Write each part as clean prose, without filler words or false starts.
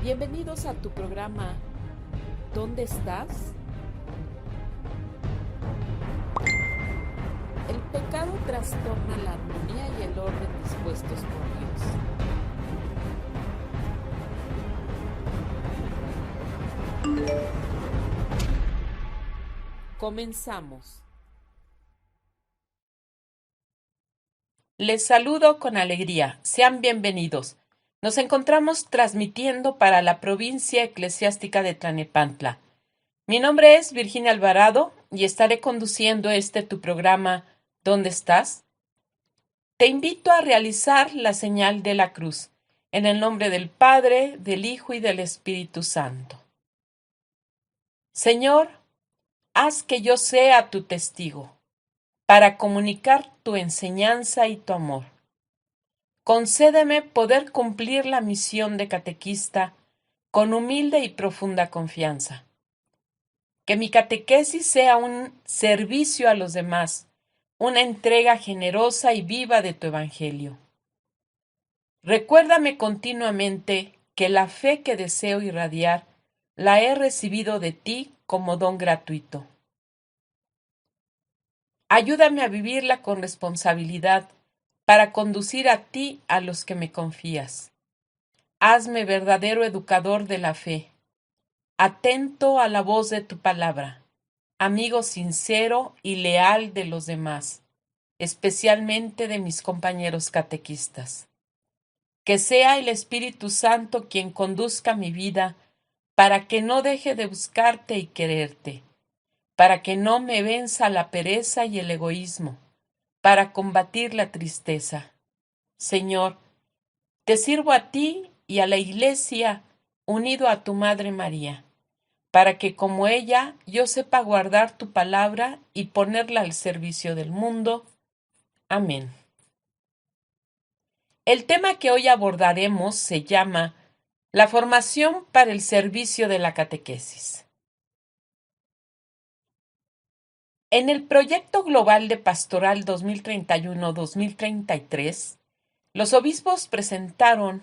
Bienvenidos a tu programa ¿Dónde estás? El pecado trastorna la armonía y el orden dispuestos por Dios. Comenzamos. Les saludo con alegría. Sean bienvenidos. Nos encontramos transmitiendo para la provincia eclesiástica de Tlalnepantla. Mi nombre es Virginia Alvarado y estaré conduciendo tu programa ¿Dónde estás? Te invito a realizar la señal de la cruz, en el nombre del Padre, del Hijo y del Espíritu Santo. Señor, haz que yo sea tu testigo, para comunicar tu enseñanza y tu amor. Concédeme poder cumplir la misión de catequista con humilde y profunda confianza. Que mi catequesis sea un servicio a los demás, una entrega generosa y viva de tu Evangelio. Recuérdame continuamente que la fe que deseo irradiar la he recibido de ti como don gratuito. Ayúdame a vivirla con responsabilidad para conducir a ti a los que me confías. Hazme verdadero educador de la fe, atento a la voz de tu palabra, amigo sincero y leal de los demás, especialmente de mis compañeros catequistas. Que sea el Espíritu Santo quien conduzca mi vida para que no deje de buscarte y quererte, para que no me venza la pereza y el egoísmo, para combatir la tristeza. Señor, te sirvo a ti y a la Iglesia unido a tu Madre María, para que como ella yo sepa guardar tu palabra y ponerla al servicio del mundo. Amén. El tema que hoy abordaremos se llama la formación para el servicio de la catequesis. En el Proyecto Global de Pastoral 2031-2033, los obispos presentaron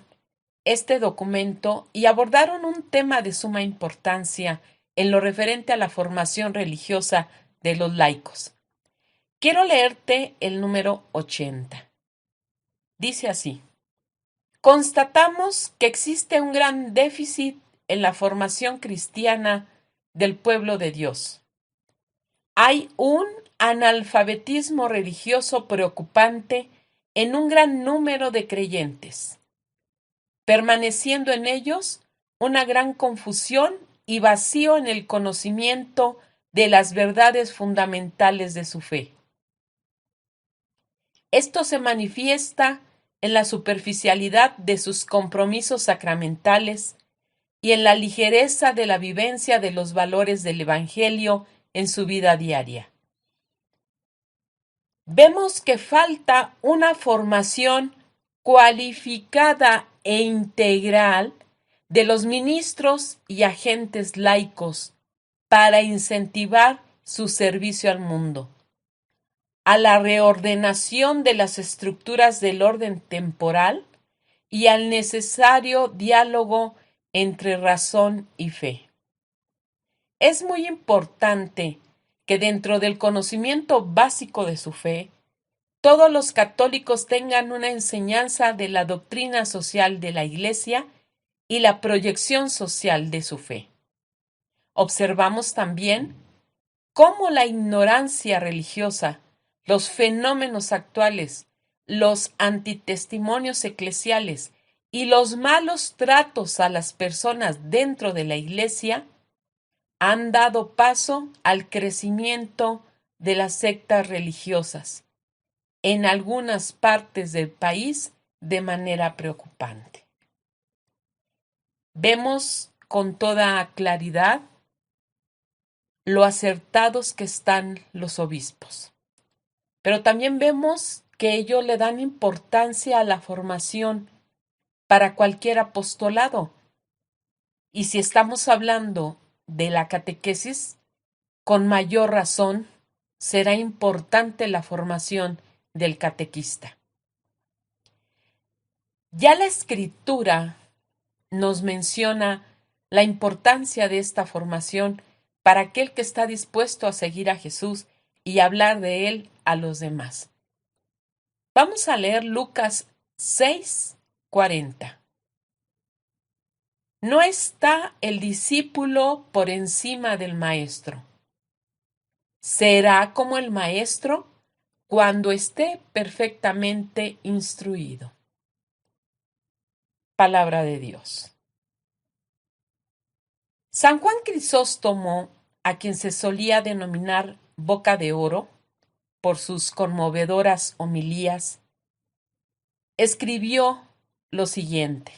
este documento y abordaron un tema de suma importancia en lo referente a la formación religiosa de los laicos. Quiero leerte el número 80. Dice así: constatamos que existe un gran déficit en la formación cristiana del pueblo de Dios. Hay un analfabetismo religioso preocupante en un gran número de creyentes, permaneciendo en ellos una gran confusión y vacío en el conocimiento de las verdades fundamentales de su fe. Esto se manifiesta en la superficialidad de sus compromisos sacramentales y en la ligereza de la vivencia de los valores del Evangelio en su vida diaria. Vemos que falta una formación cualificada e integral de los ministros y agentes laicos para incentivar su servicio al mundo, a la reordenación de las estructuras del orden temporal y al necesario diálogo entre razón y fe. Es muy importante que dentro del conocimiento básico de su fe, todos los católicos tengan una enseñanza de la doctrina social de la Iglesia y la proyección social de su fe. Observamos también cómo la ignorancia religiosa, los fenómenos actuales, los antitestimonios eclesiales y los malos tratos a las personas dentro de la Iglesia han dado paso al crecimiento de las sectas religiosas en algunas partes del país de manera preocupante. Vemos con toda claridad lo acertados que están los obispos, pero también vemos que ellos le dan importancia a la formación para cualquier apostolado. Y si estamos hablando de la catequesis, con mayor razón será importante la formación del catequista. Ya la Escritura nos menciona la importancia de esta formación para aquel que está dispuesto a seguir a Jesús y hablar de él a los demás. Vamos a leer Lucas 6:40. No está el discípulo por encima del maestro. Será como el maestro cuando esté perfectamente instruido. Palabra de Dios. San Juan Crisóstomo, a quien se solía denominar Boca de Oro por sus conmovedoras homilías, escribió lo siguiente: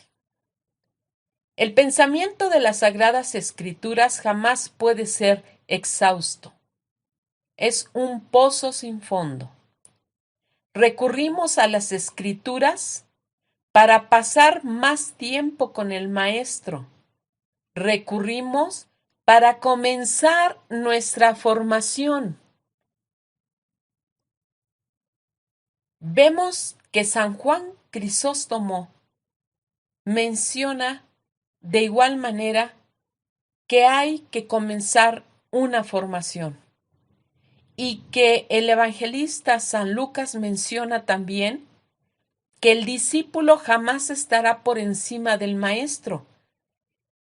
el pensamiento de las Sagradas Escrituras jamás puede ser exhausto. Es un pozo sin fondo. Recurrimos a las Escrituras para pasar más tiempo con el Maestro. Recurrimos para comenzar nuestra formación. Vemos que San Juan Crisóstomo menciona de igual manera que hay que comenzar una formación y que el evangelista San Lucas menciona también que el discípulo jamás estará por encima del maestro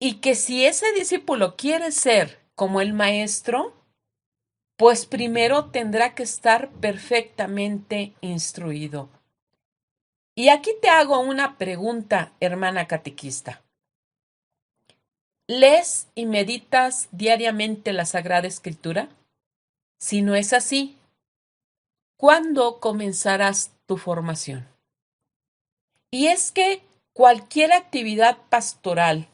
y que si ese discípulo quiere ser como el maestro, pues primero tendrá que estar perfectamente instruido. Y aquí te hago una pregunta, hermana catequista. ¿Lees y meditas diariamente la Sagrada Escritura? Si no es así, ¿cuándo comenzarás tu formación? Y es que cualquier actividad pastoral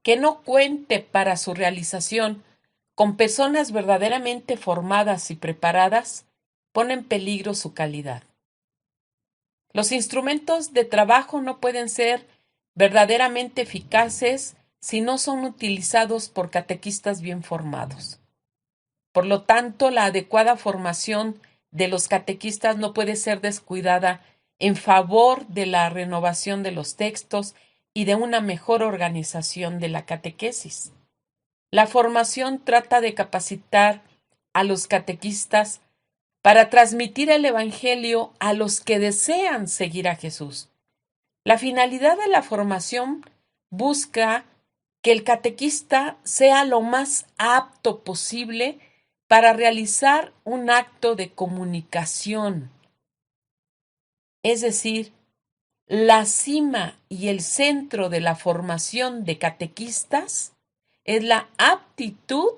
que no cuente para su realización con personas verdaderamente formadas y preparadas pone en peligro su calidad. Los instrumentos de trabajo no pueden ser verdaderamente eficaces si no son utilizados por catequistas bien formados. Por lo tanto, la adecuada formación de los catequistas no puede ser descuidada en favor de la renovación de los textos y de una mejor organización de la catequesis. La formación trata de capacitar a los catequistas para transmitir el Evangelio a los que desean seguir a Jesús. La finalidad de la formación busca que el catequista sea lo más apto posible para realizar un acto de comunicación. Es decir, la cima y el centro de la formación de catequistas es la aptitud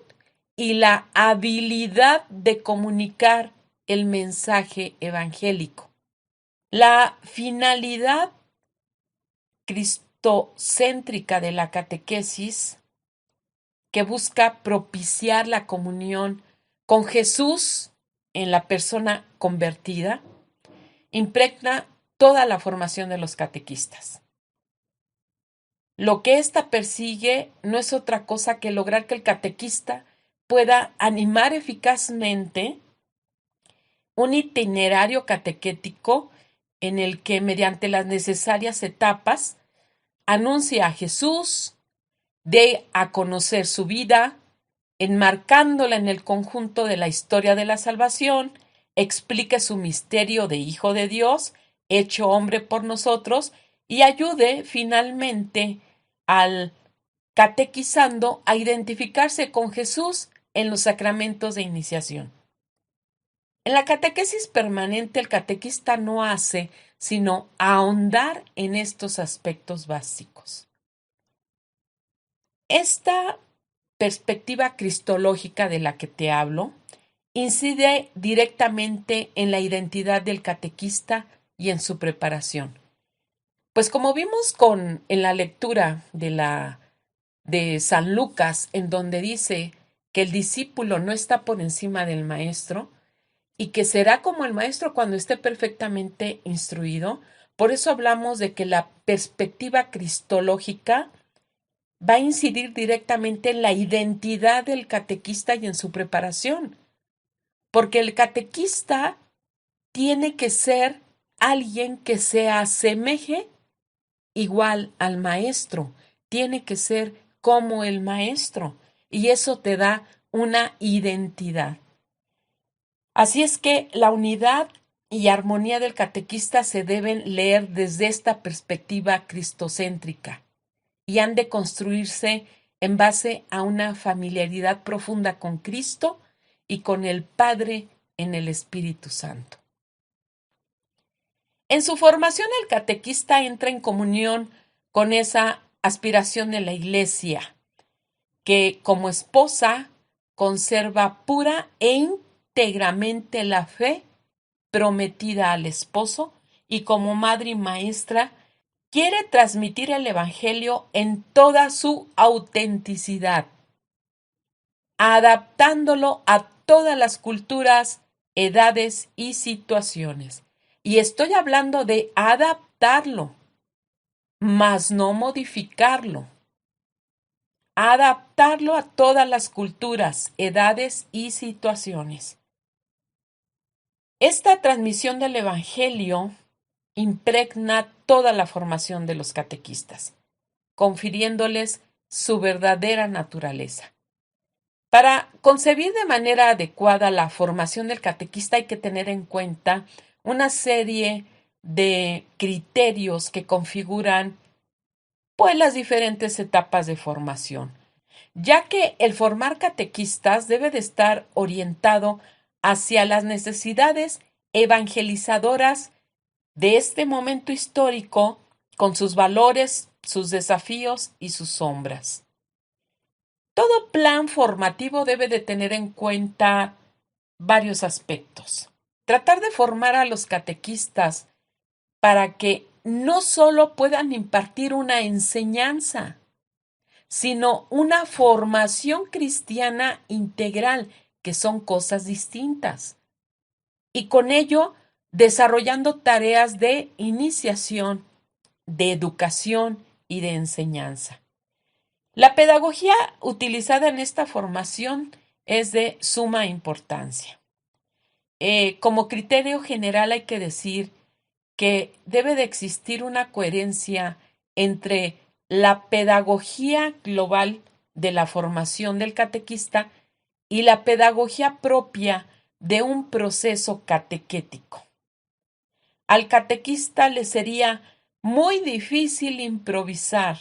y la habilidad de comunicar el mensaje evangélico. La finalidad cristocéntrica de la catequesis, que busca propiciar la comunión con Jesús en la persona convertida, impregna toda la formación de los catequistas. Lo que ésta persigue no es otra cosa que lograr que el catequista pueda animar eficazmente un itinerario catequético en el que, mediante las necesarias etapas, anuncia a Jesús, dé a conocer su vida, enmarcándola en el conjunto de la historia de la salvación, explique su misterio de Hijo de Dios, hecho hombre por nosotros, y ayude finalmente al catequizando a identificarse con Jesús en los sacramentos de iniciación. En la catequesis permanente, el catequista no hace sino ahondar en estos aspectos básicos. Esta perspectiva cristológica de la que te hablo incide directamente en la identidad del catequista y en su preparación. Pues como vimos en la lectura de San Lucas, en donde dice que el discípulo no está por encima del maestro y que será como el maestro cuando esté perfectamente instruido, por eso hablamos de que la perspectiva cristológica va a incidir directamente en la identidad del catequista y en su preparación, porque el catequista tiene que ser alguien que se asemeje igual al maestro, tiene que ser como el maestro, y eso te da una identidad. Así es que la unidad y armonía del catequista se deben leer desde esta perspectiva cristocéntrica y han de construirse en base a una familiaridad profunda con Cristo y con el Padre en el Espíritu Santo. En su formación, el catequista entra en comunión con esa aspiración de la Iglesia, que como esposa conserva pura e íntegramente la fe prometida al esposo y como madre y maestra quiere transmitir el Evangelio en toda su autenticidad, adaptándolo a todas las culturas, edades y situaciones. Y estoy hablando de adaptarlo, mas no modificarlo. Adaptarlo a todas las culturas, edades y situaciones. Esta transmisión del Evangelio impregna toda la formación de los catequistas, confiriéndoles su verdadera naturaleza. Para concebir de manera adecuada la formación del catequista hay que tener en cuenta una serie de criterios que configuran pues las diferentes etapas de formación, ya que el formar catequistas debe de estar orientado hacia las necesidades evangelizadoras de este momento histórico con sus valores, sus desafíos y sus sombras. Todo plan formativo debe de tener en cuenta varios aspectos. Tratar de formar a los catequistas para que no solo puedan impartir una enseñanza, sino una formación cristiana integral, que son cosas distintas. Y con ello, desarrollando tareas de iniciación, de educación y de enseñanza. La pedagogía utilizada en esta formación es de suma importancia. Como criterio general hay que decir que debe de existir una coherencia entre la pedagogía global de la formación del catequista y la pedagogía propia de un proceso catequético. Al catequista le sería muy difícil improvisar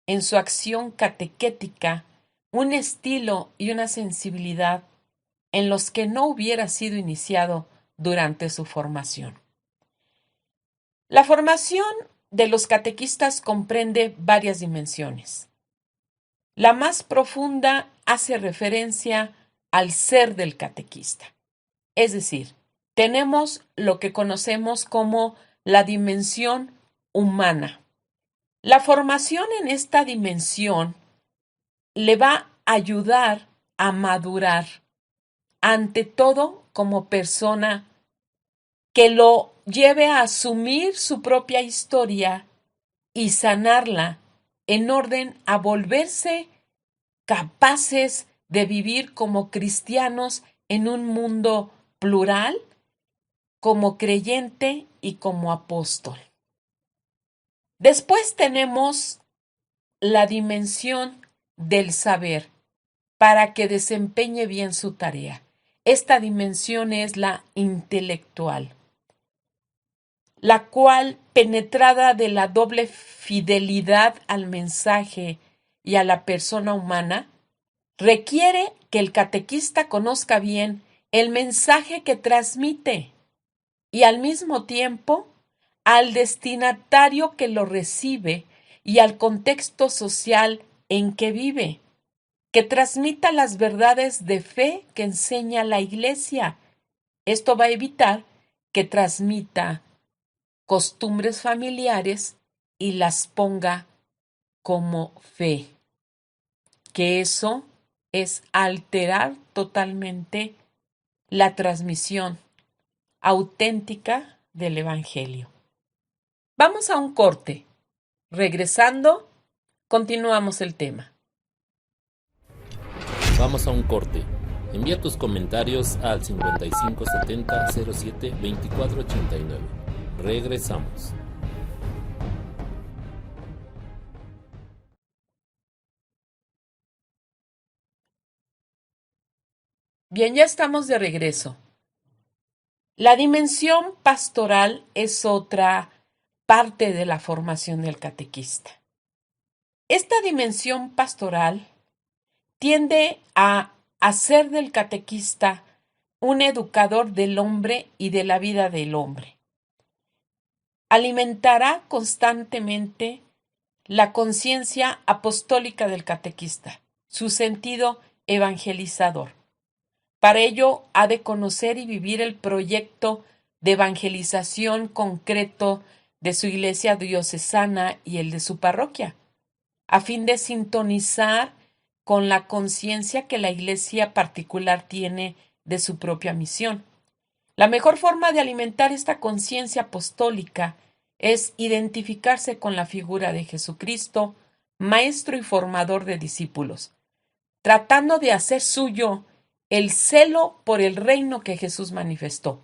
en su acción catequética un estilo y una sensibilidad en los que no hubiera sido iniciado durante su formación. La formación de los catequistas comprende varias dimensiones. La más profunda hace referencia al ser del catequista. Es decir, tenemos lo que conocemos como la dimensión humana. La formación en esta dimensión le va a ayudar a madurar, ante todo como persona, que lo lleve a asumir su propia historia y sanarla en orden a volverse capaces de vivir como cristianos en un mundo plural, como creyente y como apóstol. Después tenemos la dimensión del saber para que desempeñe bien su tarea. Esta dimensión es la intelectual, la cual, penetrada de la doble fidelidad al mensaje y a la persona humana, requiere que el catequista conozca bien el mensaje que transmite y al mismo tiempo al destinatario que lo recibe y al contexto social en que vive, que transmita las verdades de fe que enseña la Iglesia. Esto va a evitar que transmita costumbres familiares y las ponga como fe, que eso es alterar totalmente la transmisión auténtica del Evangelio. Vamos a un corte. Regresando, continuamos el tema. Vamos a un corte. Envía tus comentarios al 5570 07 2489. Regresamos. Bien, ya estamos de regreso. La dimensión pastoral es otra parte de la formación del catequista. Esta dimensión pastoral tiende a hacer del catequista un educador del hombre y de la vida del hombre. Alimentará constantemente la conciencia apostólica del catequista, su sentido evangelizador. Para ello ha de conocer y vivir el proyecto de evangelización concreto de su iglesia diocesana y el de su parroquia, a fin de sintonizar con la conciencia que la iglesia particular tiene de su propia misión. La mejor forma de alimentar esta conciencia apostólica es identificarse con la figura de Jesucristo, maestro y formador de discípulos, tratando de hacer suyo el celo por el reino que Jesús manifestó.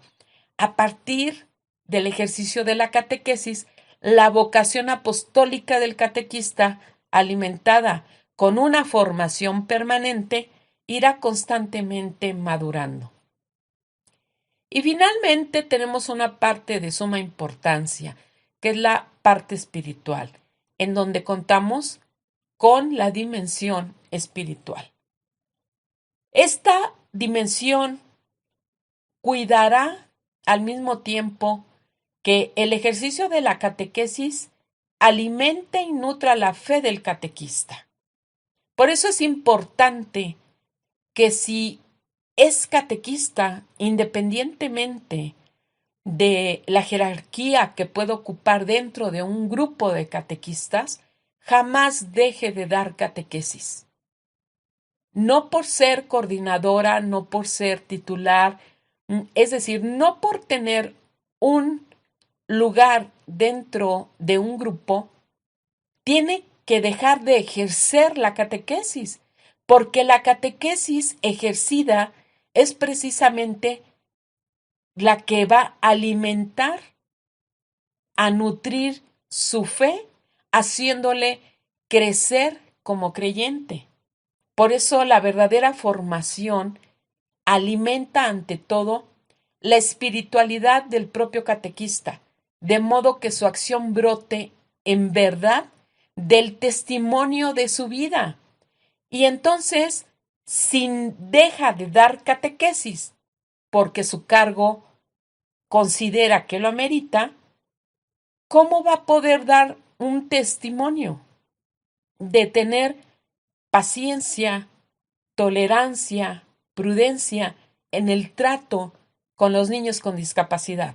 A partir del ejercicio de la catequesis, la vocación apostólica del catequista, alimentada con una formación permanente, irá constantemente madurando. Y finalmente tenemos una parte de suma importancia, que es la parte espiritual, en donde contamos con la dimensión espiritual. Esta dimensión cuidará al mismo tiempo que el ejercicio de la catequesis alimente y nutra la fe del catequista. Por eso es importante que si es catequista, independientemente de la jerarquía que pueda ocupar dentro de un grupo de catequistas, jamás deje de dar catequesis. No por ser coordinadora, no por ser titular, es decir, no por tener un lugar dentro de un grupo, tiene que dejar de ejercer la catequesis, porque la catequesis ejercida es precisamente la que va a alimentar, a nutrir su fe, haciéndole crecer como creyente. Por eso la verdadera formación alimenta ante todo la espiritualidad del propio catequista, de modo que su acción brote en verdad del testimonio de su vida. Y entonces, si deja de dar catequesis porque su cargo considera que lo amerita, ¿cómo va a poder dar un testimonio de tener paciencia, tolerancia, prudencia en el trato con los niños con discapacidad?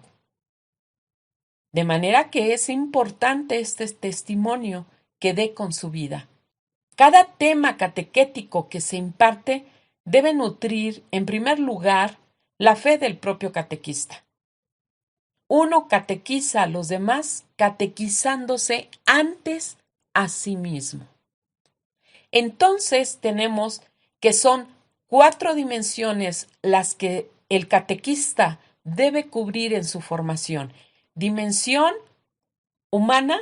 De manera que es importante este testimonio que dé con su vida. Cada tema catequético que se imparte debe nutrir, en primer lugar, la fe del propio catequista. Uno catequiza a los demás catequizándose antes a sí mismo. Entonces tenemos que son 4 dimensiones las que el catequista debe cubrir en su formación. Dimensión humana,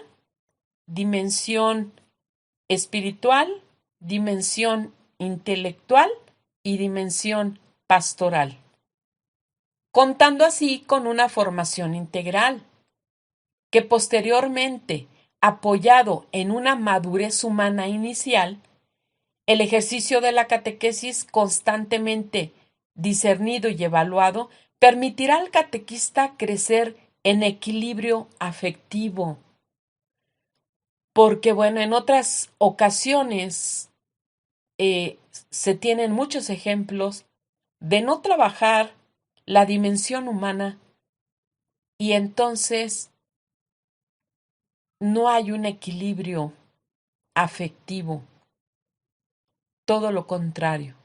dimensión espiritual, dimensión intelectual y dimensión pastoral, contando así con una formación integral, que posteriormente, apoyado en una madurez humana inicial, el ejercicio de la catequesis constantemente discernido y evaluado permitirá al catequista crecer en equilibrio afectivo. Porque, en otras ocasiones se tienen muchos ejemplos de no trabajar la dimensión humana y entonces no hay un equilibrio afectivo. Todo lo contrario,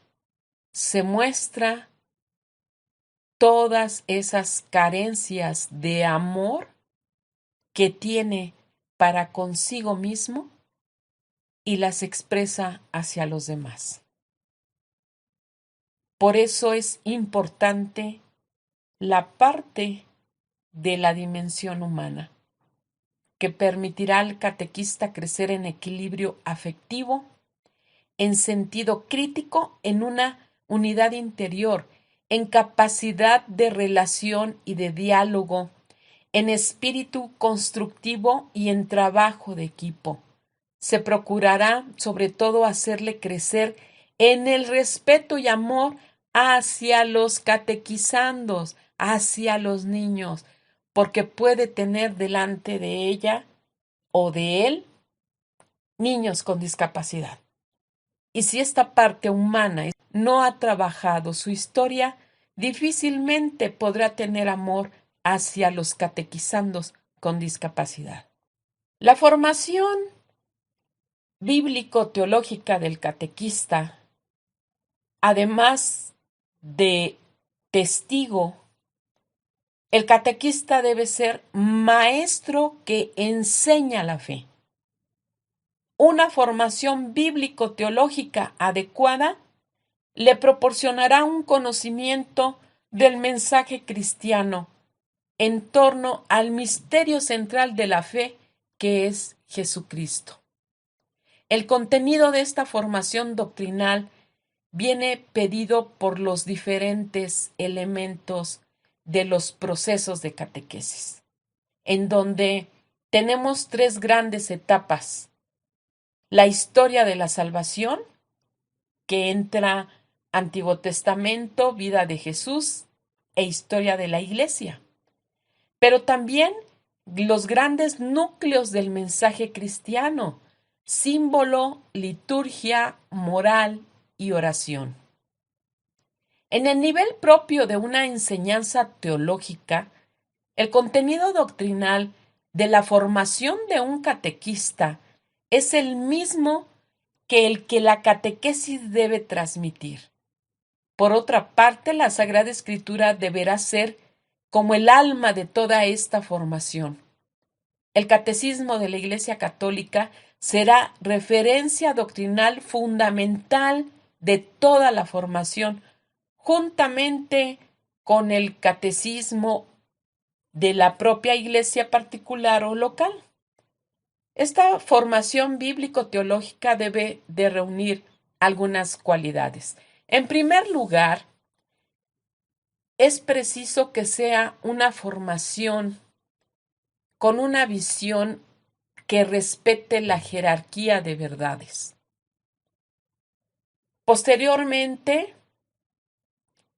se muestra todas esas carencias de amor que tiene para consigo mismo y las expresa hacia los demás. Por eso es importante la parte de la dimensión humana, que permitirá al catequista crecer en equilibrio afectivo, en sentido crítico, en una unidad interior, en capacidad de relación y de diálogo, en espíritu constructivo y en trabajo de equipo. Se procurará, sobre todo, hacerle crecer en el respeto y amor hacia los catequizandos, hacia los niños, porque puede tener delante de ella o de él niños con discapacidad. Y si esta parte humana no ha trabajado su historia, difícilmente podrá tener amor hacia los catequizandos con discapacidad. La formación bíblico-teológica del catequista, además de testigo, el catequista debe ser maestro que enseña la fe. Una formación bíblico-teológica adecuada le proporcionará un conocimiento del mensaje cristiano en torno al misterio central de la fe, que es Jesucristo. El contenido de esta formación doctrinal viene pedido por los diferentes elementos de los procesos de catequesis, en donde tenemos tres grandes etapas. La historia de la salvación, que entra Antiguo Testamento, vida de Jesús e historia de la Iglesia. Pero también los grandes núcleos del mensaje cristiano, símbolo, liturgia, moral y oración. En el nivel propio de una enseñanza teológica, el contenido doctrinal de la formación de un catequista es el mismo que el que la catequesis debe transmitir. Por otra parte, la Sagrada Escritura deberá ser como el alma de toda esta formación. El Catecismo de la Iglesia Católica será referencia doctrinal fundamental de toda la formación, juntamente con el catecismo de la propia iglesia particular o local. Esta formación bíblico-teológica debe de reunir algunas cualidades. En primer lugar, es preciso que sea una formación con una visión que respete la jerarquía de verdades. Posteriormente,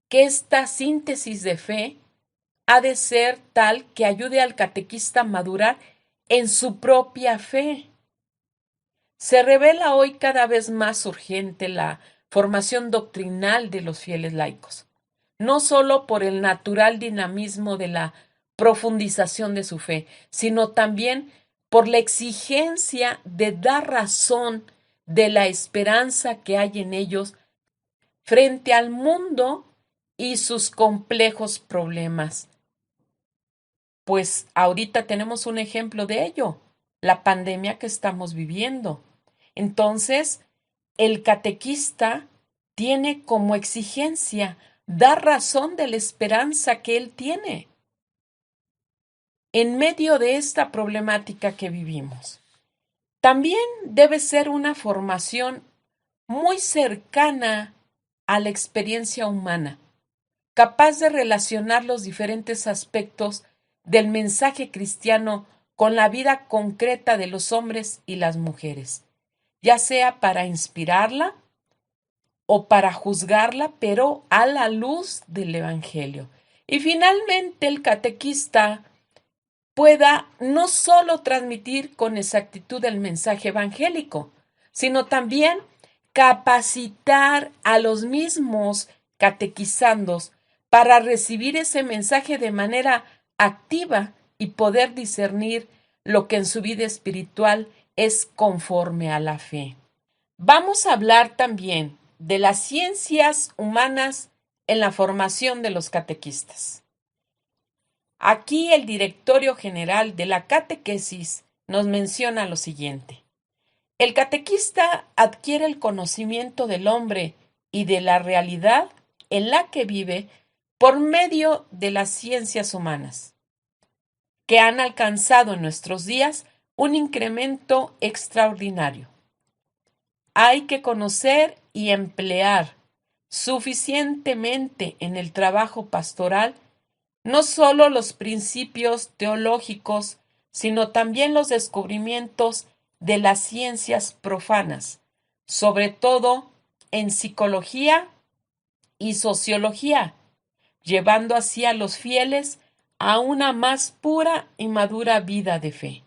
que esta síntesis de fe ha de ser tal que ayude al catequista a madurar en su propia fe. Se revela hoy cada vez más urgente la formación doctrinal de los fieles laicos, no solo por el natural dinamismo de la profundización de su fe, sino también por la exigencia de dar razón de la esperanza que hay en ellos frente al mundo y sus complejos problemas. Pues ahorita tenemos un ejemplo de ello, la pandemia que estamos viviendo. Entonces, el catequista tiene como exigencia dar razón de la esperanza que él tiene en medio de esta problemática que vivimos. También debe ser una formación muy cercana a la experiencia humana, capaz de relacionar los diferentes aspectos del mensaje cristiano con la vida concreta de los hombres y las mujeres, ya sea para inspirarla o para juzgarla, pero a la luz del Evangelio. Y finalmente el catequista pueda no solo transmitir con exactitud el mensaje evangélico, sino también capacitar a los mismos catequizandos para recibir ese mensaje de manera activa y poder discernir lo que en su vida espiritual es conforme a la fe. Vamos a hablar también de las ciencias humanas en la formación de los catequistas. Aquí el Directorio General de la Catequesis nos menciona lo siguiente. El catequista adquiere el conocimiento del hombre y de la realidad en la que vive por medio de las ciencias humanas, que han alcanzado en nuestros días un incremento extraordinario. Hay que conocer y emplear suficientemente en el trabajo pastoral no solo los principios teológicos, sino también los descubrimientos de las ciencias profanas, sobre todo en psicología y sociología, llevando así a los fieles a una más pura y madura vida de fe.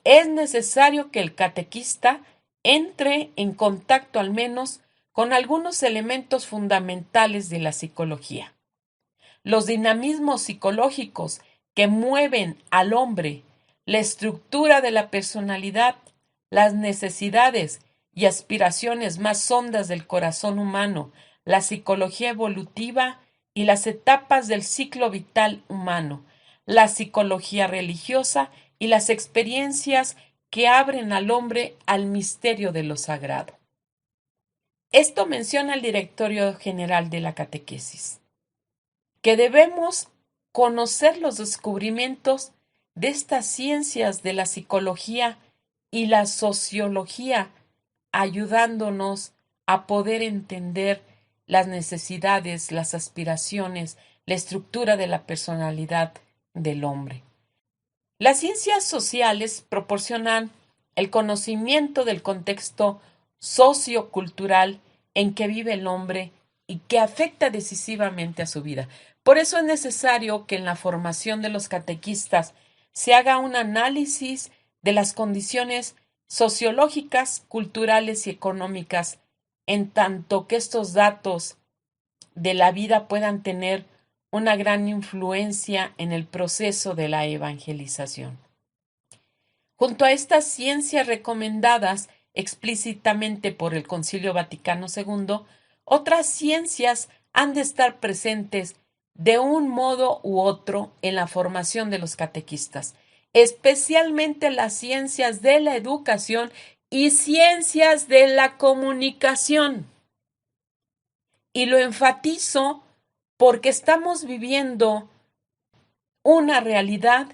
Es necesario que el catequista entre en contacto al menos con algunos elementos fundamentales de la psicología. Los dinamismos psicológicos que mueven al hombre, la estructura de la personalidad, las necesidades y aspiraciones más hondas del corazón humano, la psicología evolutiva y las etapas del ciclo vital humano, la psicología religiosa y las experiencias que abren al hombre al misterio de lo sagrado. Esto menciona el Directorio General de la Catequesis, que debemos conocer los descubrimientos de estas ciencias de la psicología y la sociología, ayudándonos a poder entender las necesidades, las aspiraciones, la estructura de la personalidad del hombre. Las ciencias sociales proporcionan el conocimiento del contexto sociocultural en que vive el hombre y que afecta decisivamente a su vida. Por eso es necesario que en la formación de los catequistas se haga un análisis de las condiciones sociológicas, culturales y económicas, en tanto que estos datos de la vida puedan tener una gran influencia en el proceso de la evangelización. Junto a estas ciencias recomendadas explícitamente por el Concilio Vaticano II, otras ciencias han de estar presentes de un modo u otro en la formación de los catequistas, especialmente las ciencias de la educación y ciencias de la comunicación. Y lo enfatizo porque estamos viviendo una realidad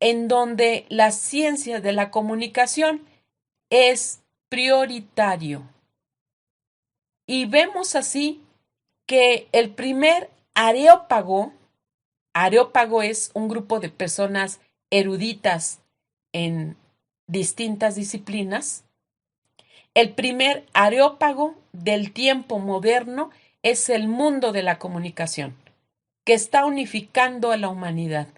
en donde la ciencia de la comunicación es prioritario. Y vemos así que el primer areópago es un grupo de personas eruditas en distintas disciplinas. El primer areópago del tiempo moderno es el mundo de la comunicación, que está unificando a la humanidad.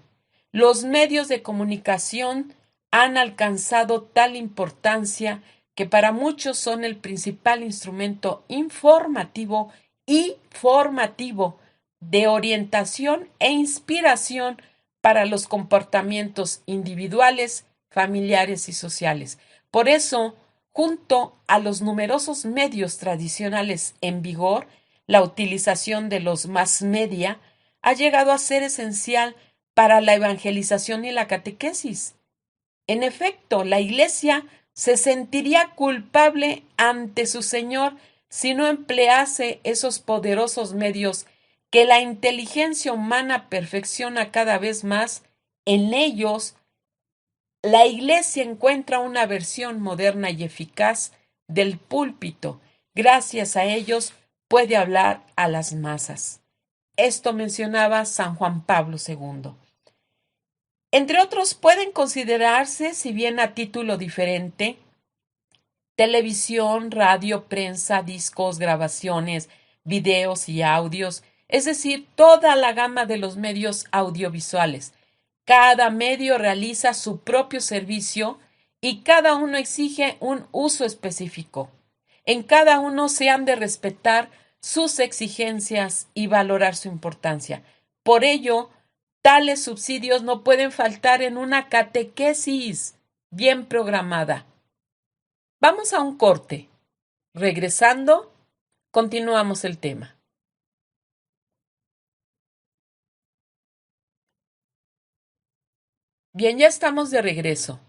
Los medios de comunicación han alcanzado tal importancia que para muchos son el principal instrumento informativo y formativo de orientación e inspiración para los comportamientos individuales, familiares y sociales. Por eso, junto a los numerosos medios tradicionales en vigor, la utilización de los mass media ha llegado a ser esencial para la evangelización y la catequesis. En efecto, la Iglesia se sentiría culpable ante su Señor si no emplease esos poderosos medios que la inteligencia humana perfecciona cada vez más. En ellos, la Iglesia encuentra una versión moderna y eficaz del púlpito. Gracias a ellos puede hablar a las masas. Esto mencionaba San Juan Pablo II. Entre otros pueden considerarse, si bien a título diferente, televisión, radio, prensa, discos, grabaciones, videos y audios, es decir, toda la gama de los medios audiovisuales. Cada medio realiza su propio servicio y cada uno exige un uso específico. En cada uno se han de respetar sus exigencias y valorar su importancia. Por ello, tales subsidios no pueden faltar en una catequesis bien programada. Vamos a un corte. Regresando, continuamos el tema. Bien, ya estamos de regreso.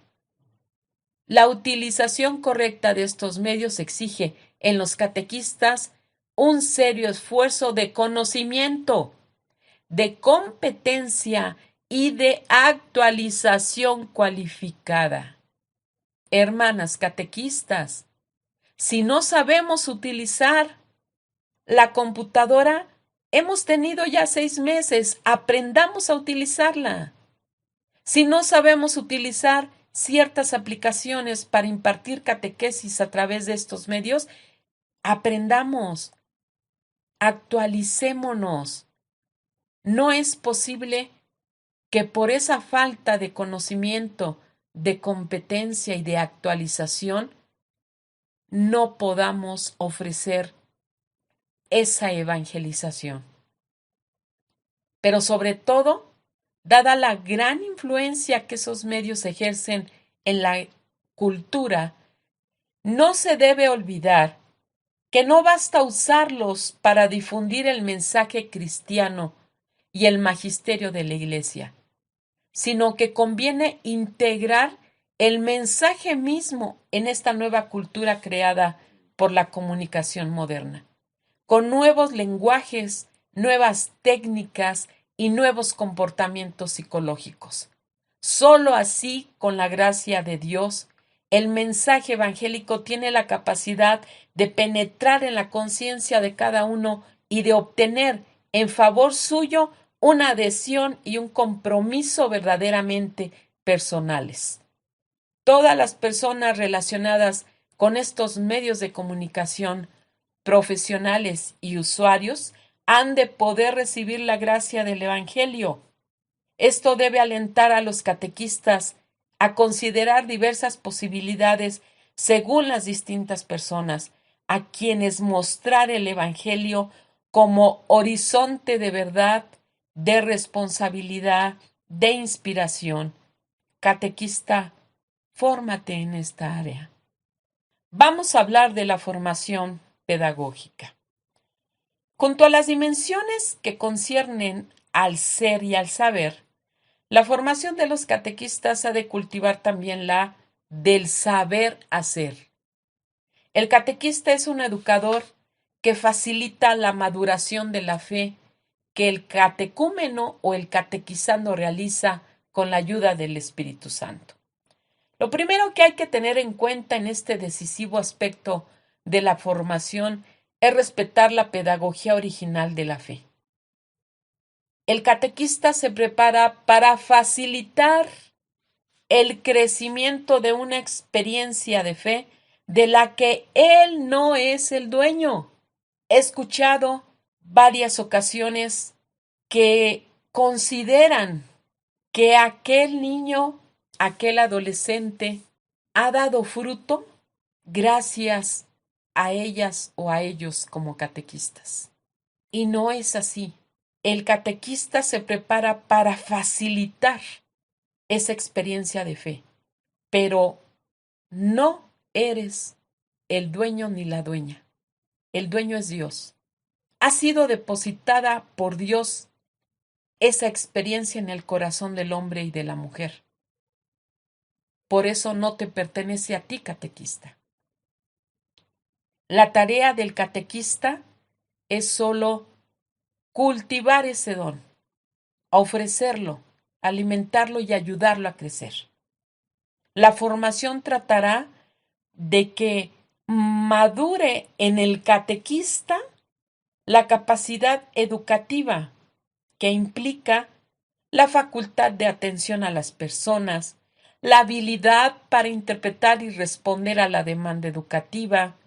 La utilización correcta de estos medios exige en los catequistas un serio esfuerzo de conocimiento, de competencia y de actualización cualificada. Hermanas catequistas, si no sabemos utilizar La computadora hemos tenido ya 6 meses, aprendamos a utilizarla. Si no sabemos utilizar ciertas aplicaciones para impartir catequesis a través de estos medios, aprendamos, actualicémonos. No es posible que por esa falta de conocimiento, de competencia y de actualización, no podamos ofrecer esa evangelización. Pero sobre todo, dada la gran influencia que esos medios ejercen en la cultura, no se debe olvidar que no basta usarlos para difundir el mensaje cristiano y el magisterio de la Iglesia, sino que conviene integrar el mensaje mismo en esta nueva cultura creada por la comunicación moderna, con nuevos lenguajes, nuevas técnicas y nuevos comportamientos psicológicos. Solo así, con la gracia de Dios, el mensaje evangélico tiene la capacidad de penetrar en la conciencia de cada uno y de obtener en favor suyo una adhesión y un compromiso verdaderamente personales. Todas las personas relacionadas con estos medios de comunicación, profesionales y usuarios, han de poder recibir la gracia del Evangelio. Esto debe alentar a los catequistas a considerar diversas posibilidades según las distintas personas, a quienes mostrar el Evangelio como horizonte de verdad, de responsabilidad, de inspiración. Catequista, fórmate en esta área. Vamos a hablar de la formación pedagógica. Junto a las dimensiones que conciernen al ser y al saber, la formación de los catequistas ha de cultivar también la del saber hacer. El catequista es un educador que facilita la maduración de la fe que el catecúmeno o el catequizando realiza con la ayuda del Espíritu Santo. Lo primero que hay que tener en cuenta en este decisivo aspecto de la formación es respetar la pedagogía original de la fe. El catequista se prepara para facilitar el crecimiento de una experiencia de fe de la que él no es el dueño. He escuchado varias ocasiones que consideran que aquel niño, aquel adolescente, ha dado fruto gracias a ellas o a ellos como catequistas. Y no es así. El catequista se prepara para facilitar esa experiencia de fe, pero no eres el dueño ni la dueña. El dueño es Dios. Ha sido depositada por Dios esa experiencia en el corazón del hombre y de la mujer. Por eso no te pertenece a ti, catequista. La tarea del catequista es solo cultivar ese don, ofrecerlo, alimentarlo y ayudarlo a crecer. La formación tratará de que madure en el catequista la capacidad educativa que implica la facultad de atención a las personas, la habilidad para interpretar y responder a la demanda educativa,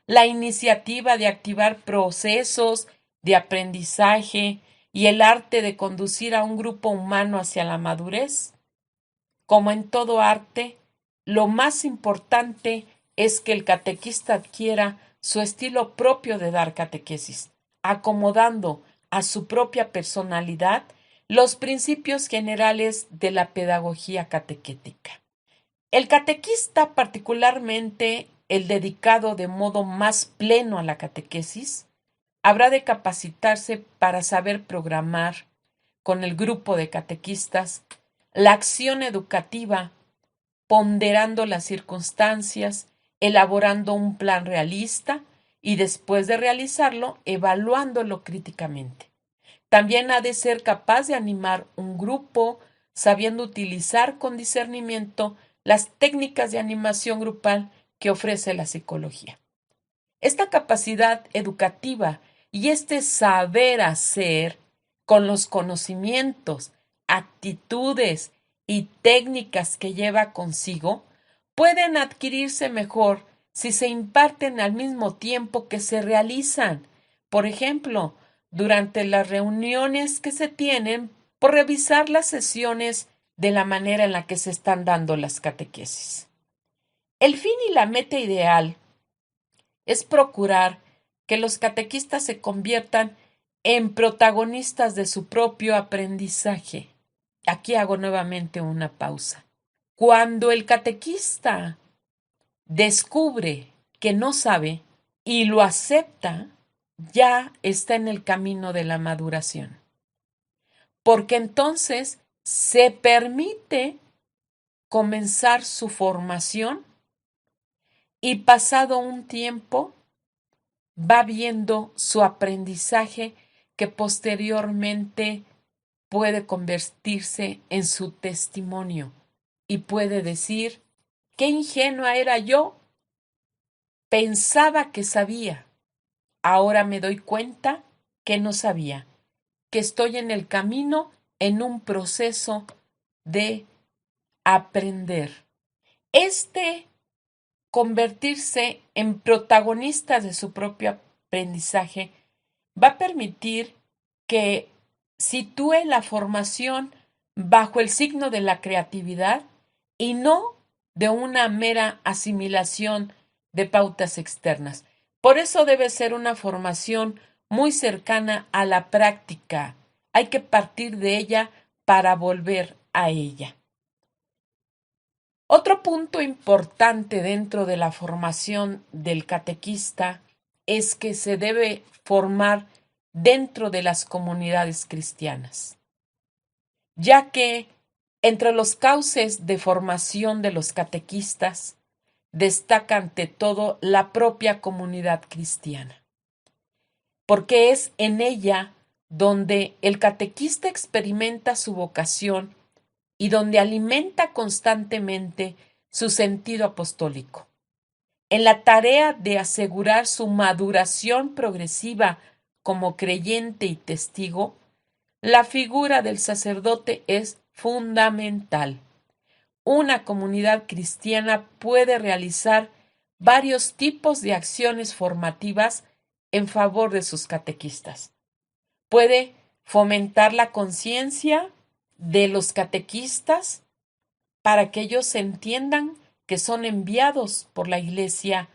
la iniciativa de activar procesos de aprendizaje y el arte de conducir a un grupo humano hacia la madurez. Como en todo arte, lo más importante es que el catequista adquiera su estilo propio de dar catequesis, acomodando a su propia personalidad los principios generales de la pedagogía catequética. El catequista, particularmente el dedicado de modo más pleno a la catequesis, habrá de capacitarse para saber programar con el grupo de catequistas la acción educativa, ponderando las circunstancias, elaborando un plan realista y después de realizarlo, evaluándolo críticamente. También ha de ser capaz de animar un grupo, sabiendo utilizar con discernimiento las técnicas de animación grupal que ofrece la psicología. Esta capacidad educativa y este saber hacer con los conocimientos, actitudes y técnicas que lleva consigo pueden adquirirse mejor si se imparten al mismo tiempo que se realizan. Por ejemplo, durante las reuniones que se tienen por revisar las sesiones de la manera en la que se están dando las catequesis. El fin y la meta ideal es procurar que los catequistas se conviertan en protagonistas de su propio aprendizaje. Aquí hago nuevamente una pausa. Cuando el catequista descubre que no sabe y lo acepta, ya está en el camino de la maduración. Porque entonces se permite comenzar su formación y pasado un tiempo va viendo su aprendizaje que posteriormente puede convertirse en su testimonio y puede decir, qué ingenua era yo, pensaba que sabía, ahora me doy cuenta que no sabía, que estoy en el camino en un proceso de aprender. Convertirse en protagonista de su propio aprendizaje va a permitir que sitúe la formación bajo el signo de la creatividad y no de una mera asimilación de pautas externas. Por eso debe ser una formación muy cercana a la práctica. Hay que partir de ella para volver a ella. Otro punto importante dentro de la formación del catequista es que se debe formar dentro de las comunidades cristianas, ya que entre los cauces de formación de los catequistas destaca ante todo la propia comunidad cristiana, porque es en ella donde el catequista experimenta su vocación y donde alimenta constantemente su sentido apostólico. En la tarea de asegurar su maduración progresiva como creyente y testigo, la figura del sacerdote es fundamental. Una comunidad cristiana puede realizar varios tipos de acciones formativas en favor de sus catequistas. Puede fomentar la conciencia de los catequistas para que ellos entiendan que son enviados por la Iglesia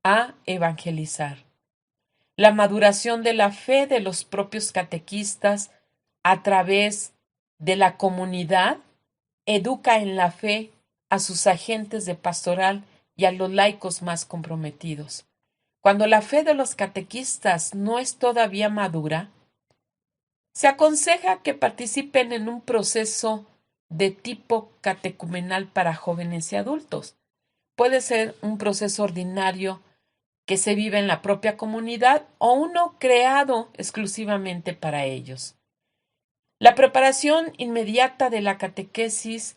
a evangelizar. La maduración de la fe de los propios catequistas a través de la comunidad educa en la fe a sus agentes de pastoral y a los laicos más comprometidos. Cuando la fe de los catequistas no es todavía madura, se aconseja que participen en un proceso de tipo catecumenal para jóvenes y adultos. Puede ser un proceso ordinario que se vive en la propia comunidad o uno creado exclusivamente para ellos. La preparación inmediata de la catequesis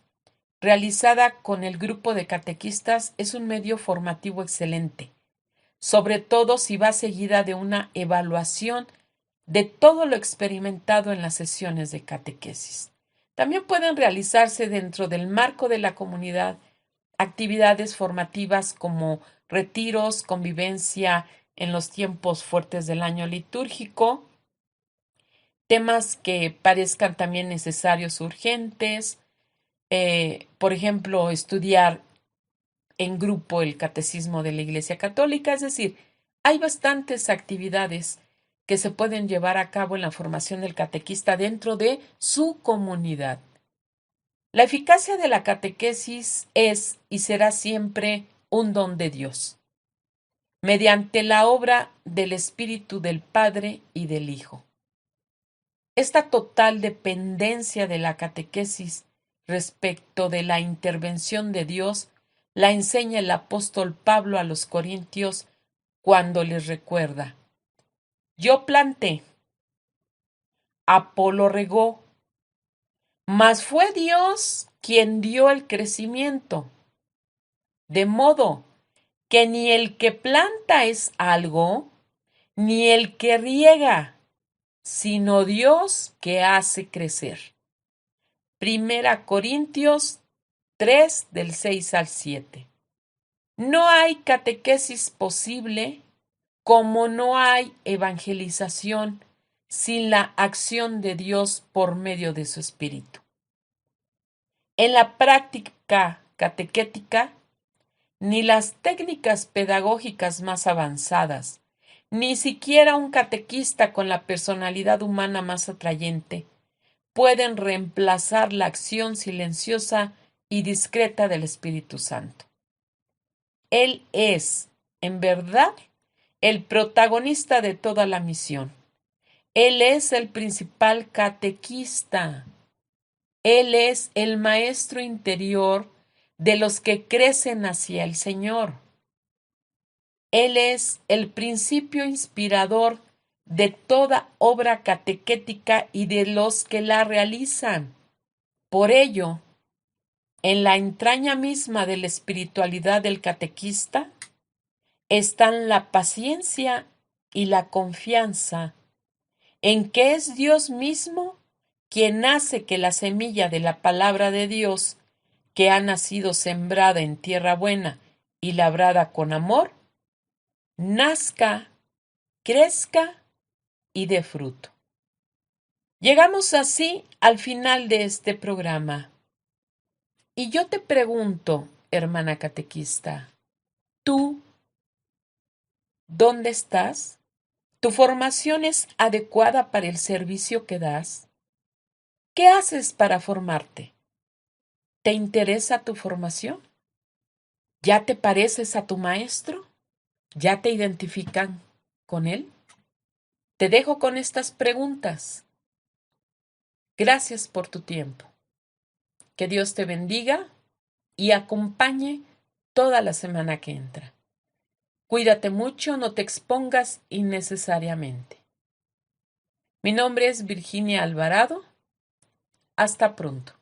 realizada con el grupo de catequistas es un medio formativo excelente, sobre todo si va seguida de una evaluación de todo lo experimentado en las sesiones de catequesis. También pueden realizarse dentro del marco de la comunidad actividades formativas como retiros, convivencia en los tiempos fuertes del año litúrgico, temas que parezcan también necesarios, urgentes, por ejemplo, estudiar en grupo el catecismo de la Iglesia Católica, es decir, hay bastantes actividades que se pueden llevar a cabo en la formación del catequista dentro de su comunidad. La eficacia de la catequesis es y será siempre un don de Dios, mediante la obra del Espíritu del Padre y del Hijo. Esta total dependencia de la catequesis respecto de la intervención de Dios la enseña el apóstol Pablo a los Corintios cuando les recuerda: yo planté, Apolo regó, mas fue Dios quien dio el crecimiento. De modo que ni el que planta es algo, ni el que riega, sino Dios que hace crecer. 1 Corintios 3, del 6 al 7. No hay catequesis posible como no hay evangelización sin la acción de Dios por medio de su Espíritu. En la práctica catequética, ni las técnicas pedagógicas más avanzadas, ni siquiera un catequista con la personalidad humana más atrayente, pueden reemplazar la acción silenciosa y discreta del Espíritu Santo. Él es, en verdad, el protagonista de toda la misión. Él es el principal catequista. Él es el maestro interior de los que crecen hacia el Señor. Él es el principio inspirador de toda obra catequética y de los que la realizan. Por ello, en la entraña misma de la espiritualidad del catequista están la paciencia y la confianza en que es Dios mismo quien hace que la semilla de la palabra de Dios, que ha nacido sembrada en tierra buena y labrada con amor, nazca, crezca y dé fruto. Llegamos así al final de este programa. Y yo te pregunto, hermana catequista, ¿tú dónde estás? ¿Tu formación es adecuada para el servicio que das? ¿Qué haces para formarte? ¿Te interesa tu formación? ¿Ya te pareces a tu maestro? ¿Ya te identifican con él? Te dejo con estas preguntas. Gracias por tu tiempo. Que Dios te bendiga y acompañe toda la semana que entra. Cuídate mucho, no te expongas innecesariamente. Mi nombre es Virginia Alvarado. Hasta pronto.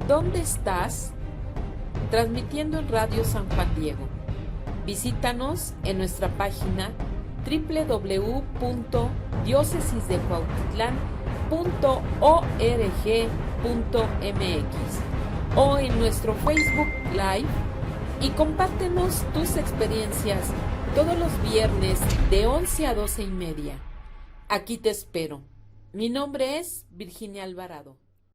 ¿Dónde estás? Transmitiendo en Radio San Juan Diego. Visítanos en nuestra página www.diocesisdecuautitlán.org.mx o en nuestro Facebook Live y compártenos tus experiencias todos los viernes de 11 a 12:30. Aquí te espero. Mi nombre es Virginia Alvarado.